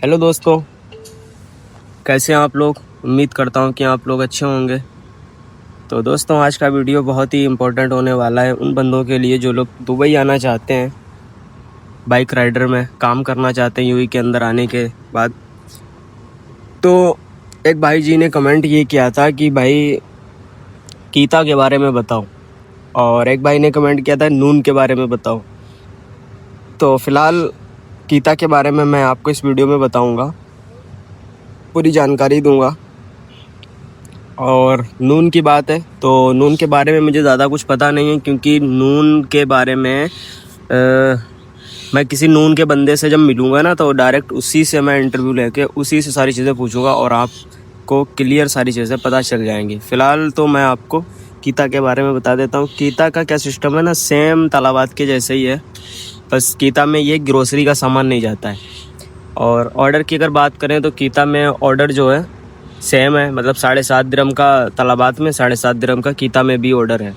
Hello दोस्तों, कैसे हैं आप लोग। उम्मीद करता हूं कि आप लोग अच्छे होंगे। तो दोस्तों, आज का वीडियो बहुत ही इम्पोर्टेंट होने वाला है उन बंदों के लिए जो लोग दुबई आना चाहते हैं, बाइक राइडर में काम करना चाहते हैं यूएई के अंदर आने के बाद। तो एक भाई जी ने कमेंट ये किया था कि भाई कीता के बारे में बताओ, और एक भाई ने कमेंट किया था नून के बारे में बताओ। तो फ़िलहाल कीता के बारे में मैं आपको इस वीडियो में बताऊँगा, पूरी जानकारी दूँगा। और नून की बात है तो नून के बारे में मुझे ज़्यादा कुछ पता नहीं है, क्योंकि नून के बारे में मैं किसी नून के बंदे से जब मिलूँगा ना, तो डायरेक्ट उसी से मैं इंटरव्यू लेके उसी से सारी चीज़ें पूछूंगा और आपको क्लियर सारी चीज़ें पता चल जाएंगी। फ़िलहाल तो मैं आपको कीता के बारे में बता देता हूँ। कीता का क्या सिस्टम है ना, सेम तालाबाद के जैसे ही है, बस कीता में ये ग्रोसरी का सामान नहीं जाता है। और ऑर्डर की अगर बात करें तो कीता में ऑर्डर जो है सेम है, मतलब 7.5 दिरहम का तलाबात में, 7.5 दिरहम का कीता में भी ऑर्डर है।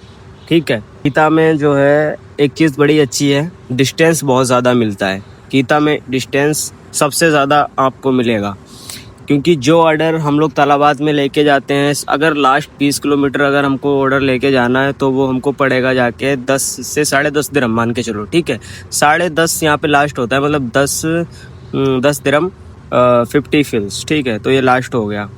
ठीक है, कीता में जो है एक चीज़ बड़ी अच्छी है, डिस्टेंस बहुत ज़्यादा मिलता है। कीता में डिस्टेंस सबसे ज़्यादा आपको मिलेगा, क्योंकि जो ऑर्डर हम लोग तालाबाद में लेके जाते हैं, अगर लास्ट 20 किलोमीटर अगर हमको ऑर्डर लेके जाना है तो वो हमको पड़ेगा जाके 10 से 10.5 दिरहम मान के चलो। ठीक है, 10.5 यहाँ पे लास्ट होता है, मतलब 10 दिरहम 50 फिल्स। ठीक है, तो ये लास्ट हो गया।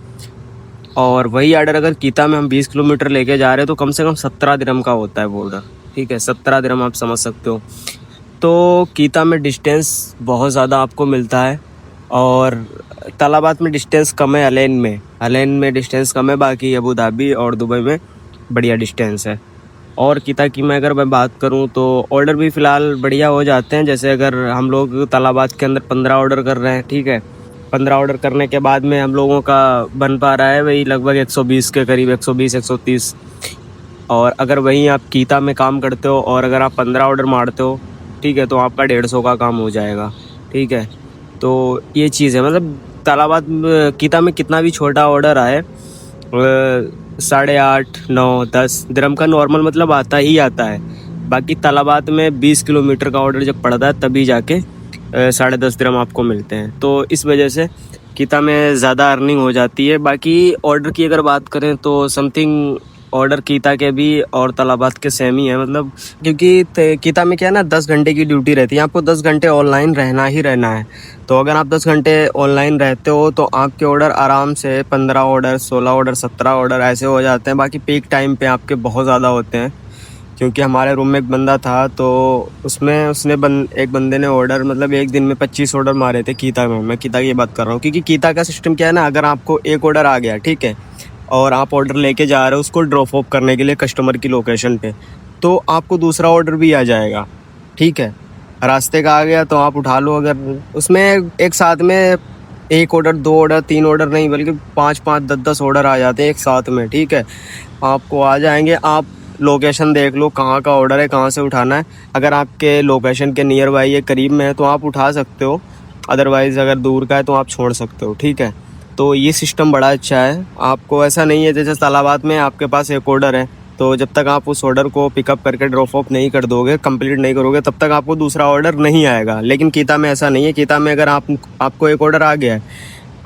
और वही ऑर्डर अगर कीता में हम 20 किलोमीटर लेके जा रहे हैं तो कम से कम 17 दिरहम का होता है वो ऑर्डर। ठीक है, 17 दिरहम आप समझ सकते हो। तो कीता में डिस्टेंस बहुत ज़्यादा आपको मिलता है, और तालाबाद में डिस्टेंस कम है। अलेन में डिस्टेंस कम है, बाकी अबू धाबी और दुबई में बढ़िया डिस्टेंस है। और कीता की मैं अगर बात करूं तो ऑर्डर भी फ़िलहाल बढ़िया हो जाते हैं। जैसे अगर हम लोग तालाबाद के अंदर 15 ऑर्डर कर रहे हैं, ठीक है, 15 ऑर्डर करने के बाद में हम लोगों का बन पा रहा है वही लगभग 120 के करीब, 120-130। और अगर वहीं आप कीता में काम करते हो और अगर आप 15 ऑर्डर मारते हो, ठीक है, तो आपका 150 का काम हो जाएगा। ठीक है, तो ये चीज़ है, मतलब तालाबाद कीता में कितना भी छोटा ऑर्डर आए, 8.5, 9, 10 दिरहम का नॉर्मल मतलब आता ही आता है। बाकी तालाबाद में 20 किलोमीटर का ऑर्डर जब पड़ता है तभी जाके 10.5 दिरहम आपको मिलते हैं। तो इस वजह से कीता में ज़्यादा अर्निंग हो जाती है। बाकी ऑर्डर की अगर बात करें तो समथिंग ऑर्डर कीता के भी और तालाबाद के सेम ही है, मतलब क्योंकि कीता में क्या है ना, 10 घंटे की ड्यूटी रहती है, आपको 10 घंटे ऑनलाइन रहना ही रहना है। तो अगर आप 10 घंटे ऑनलाइन रहते हो तो आपके ऑर्डर आराम से 15 ऑर्डर, 16 ऑर्डर, 17 ऑर्डर ऐसे हो जाते हैं। बाकी पीक टाइम पे आपके बहुत ज़्यादा होते हैं, क्योंकि हमारे रूम में एक बंदा था तो उसने एक बंदे ने ऑर्डर, मतलब एक दिन में 25 ऑर्डर मारे थे कीता में। मैं कीता की बात कर रहा हूँ, क्योंकि कीता का सिस्टम क्या है ना, अगर आपको एक ऑर्डर आ गया, ठीक है, और आप ऑर्डर लेके जा रहे हो उसको ड्रॉप ऑफ करने के लिए कस्टमर की लोकेशन पे, तो आपको दूसरा ऑर्डर भी आ जाएगा। ठीक है, रास्ते का आ गया तो आप उठा लो। अगर उसमें एक साथ में एक ऑर्डर, 2 ऑर्डर, 3 ऑर्डर नहीं, बल्कि 5-5, 10-10 ऑर्डर आ जाते हैं एक साथ में। ठीक है, आपको आ जाएंगे, आप लोकेशन देख लो कहाँ का ऑर्डर है, कहाँ से उठाना है। अगर आपके लोकेशन के नियर बाई है, करीब में है, तो आप उठा सकते हो, अदरवाइज़ अगर दूर का है तो आप छोड़ सकते हो। ठीक है, तो ये सिस्टम बड़ा अच्छा है। आपको ऐसा नहीं है जैसे तालाबाद में आपके पास एक ऑर्डर है, तो जब तक आप उस ऑर्डर को पिकअप करके ड्रॉप ऑफ नहीं कर दोगे, कंप्लीट नहीं करोगे, तब तक आपको दूसरा ऑर्डर नहीं आएगा। लेकिन कीता में ऐसा नहीं है। कीता में अगर आपको एक ऑर्डर आ गया है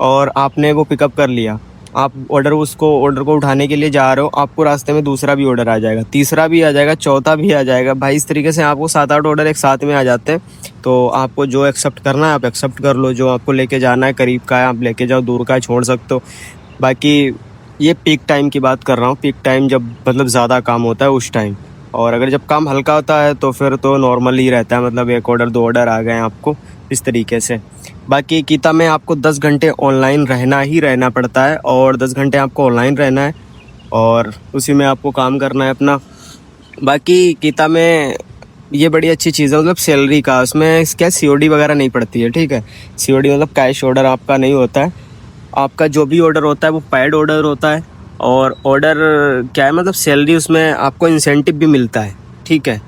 और आपने वो पिकअप कर लिया, आप ऑर्डर को उठाने के लिए जा रहे हो, आपको रास्ते में दूसरा भी ऑर्डर आ जाएगा, तीसरा भी आ जाएगा, चौथा भी आ जाएगा। भाई इस तरीके से आपको 7-8 ऑर्डर एक साथ में आ जाते हैं। तो आपको जो एक्सेप्ट करना है आप एक्सेप्ट कर लो, जो आपको लेके जाना है, करीब का है आप लेके जाओ, दूर का है छोड़ सकते हो। बाकी ये पीक टाइम की बात कर रहा हूँ, पीक टाइम जब मतलब ज़्यादा काम होता है उस टाइम। और अगर जब काम हल्का होता है तो फिर तो नॉर्मल ही रहता है, मतलब एक ऑर्डर, 2 ऑर्डर आ गए आपको, इस तरीके से। बाकी कीता में आपको 10 घंटे ऑनलाइन रहना ही रहना पड़ता है, और 10 घंटे आपको ऑनलाइन रहना है और उसी में आपको काम करना है अपना। बाकी कीता में ये बड़ी अच्छी चीज़ है, मतलब सैलरी का उसमें क्या सीओडी वगैरह नहीं पड़ती है। ठीक है, सीओडी मतलब कैश ऑर्डर आपका नहीं होता है। आपका जो भी ऑर्डर होता है वो पैड ऑर्डर होता है। और ऑर्डर क्या है, मतलब सैलरी, उसमें आपको इंसेंटिव भी मिलता है। ठीक है,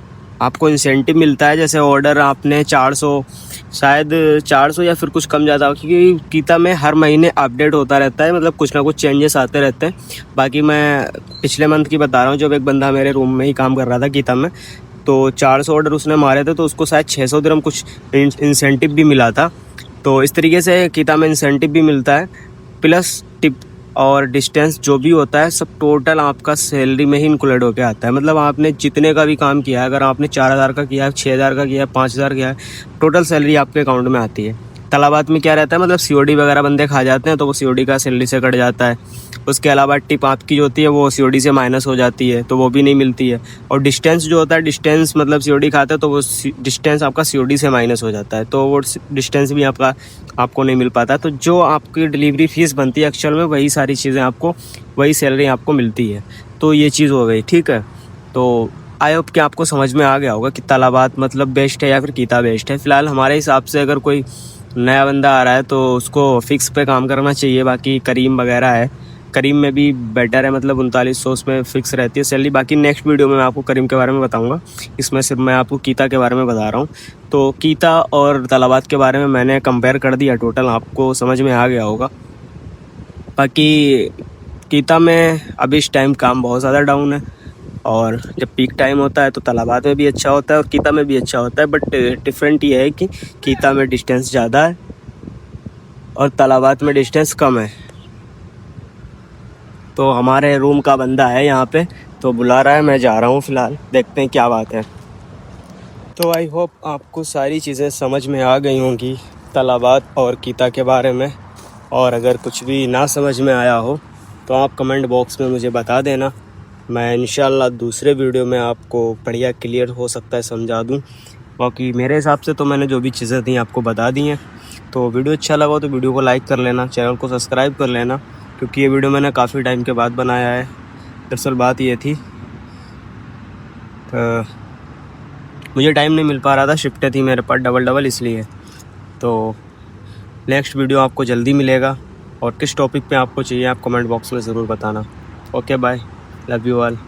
आपको इंसेंटिव मिलता है। जैसे ऑर्डर आपने 400, शायद 400 या फिर कुछ कम ज़्यादा, क्योंकि कीता में हर महीने अपडेट होता रहता है, मतलब कुछ ना कुछ चेंजेस आते रहते हैं। बाकी मैं पिछले मंथ की बता रहा हूँ, जब एक बंदा मेरे रूम में ही काम कर रहा था कीता में, तो 400 ऑर्डर उसने मारे थे तो उसको शायद 600 दिरहम कुछ इंसेंटिव भी मिला था। तो इस तरीके से कीता में इंसेंटिव भी मिलता है, प्लस टिप और डिस्टेंस जो भी होता है सब टोटल आपका सैलरी में ही इंक्लूड होके आता है। मतलब आपने जितने का भी काम किया है, अगर आपने 4,000 का किया है, 6,000 का किया है, 5,000 किया है, टोटल सैलरी आपके अकाउंट में आती है। तलाबात में क्या रहता है, मतलब सीओडी वगैरह बंदे खा जाते हैं तो वो सीओडी का सैलरी से कट जाता है। उसके अलावा टिप आपकी जो होती है वो सीओडी से माइनस हो जाती है, तो वो भी नहीं मिलती है। और डिस्टेंस जो होता है, डिस्टेंस मतलब सीओडी खाता है तो वो डिस्टेंस आपका सीओडी से माइनस हो जाता है, तो वो डिस्टेंस भी आपको नहीं मिल पाता। तो जो आपकी डिलीवरी फीस बनती है एक्चुअल में, वही सारी चीज़ें आपको, वही सैलरी आपको मिलती है। तो ये चीज़ हो गई, ठीक है। तो आई होप कि आपको समझ में आ गया होगा कि तलाबात मतलब बेस्ट है या फिर कीता बेस्ट है। फ़िलहाल हमारे हिसाब से अगर कोई नया बंदा आ रहा है तो उसको फ़िक्स पे काम करना चाहिए। बाकी करीम वगैरह है, करीम में भी बेटर है, मतलब 3900 उसमें फ़िक्स रहती है सैलरी। बाकी नेक्स्ट वीडियो में मैं आपको करीम के बारे में बताऊंगा, इसमें सिर्फ मैं आपको कीता के बारे में बता रहा हूँ। तो कीता और तलाबात के बारे में मैंने कंपेयर कर दिया, टोटल आपको समझ में आ गया होगा। बाकी कीता में अभी इस टाइम काम बहुत ज़्यादा डाउन है, और जब पीक टाइम होता है तो तलाबात में भी अच्छा होता है और कीता में भी अच्छा होता है। बट डिफरेंट ये है कि कीता में डिस्टेंस ज़्यादा है और तलाबात में डिस्टेंस कम है। तो हमारे रूम का बंदा है यहाँ पे, तो बुला रहा है, मैं जा रहा हूँ फ़िलहाल, देखते हैं क्या बात है। तो आई होप आपको सारी चीज़ें समझ में आ गई होंगी तलाबात और कीता के बारे में। और अगर कुछ भी ना समझ में आया हो तो आप कमेंट बॉक्स में मुझे बता देना, मैं इंशाल्लाह दूसरे वीडियो में आपको बढ़िया क्लियर हो सकता है समझा दूँ। बाकी मेरे हिसाब से तो मैंने जो भी चीज़ें थी आपको बता दी हैं। तो वीडियो अच्छा लगा तो वीडियो को लाइक कर लेना, चैनल को सब्सक्राइब कर लेना, क्योंकि ये वीडियो मैंने काफ़ी टाइम के बाद बनाया है। दरअसल बात ये थी, मुझे टाइम नहीं मिल पा रहा था, शिफ्टें थी मेरे पास डबल इसलिए। तो नेक्स्ट वीडियो आपको जल्दी मिलेगा, और किस टॉपिक पे आपको चाहिए आप कमेंट बॉक्स में ज़रूर बताना। Okay bye, love you all.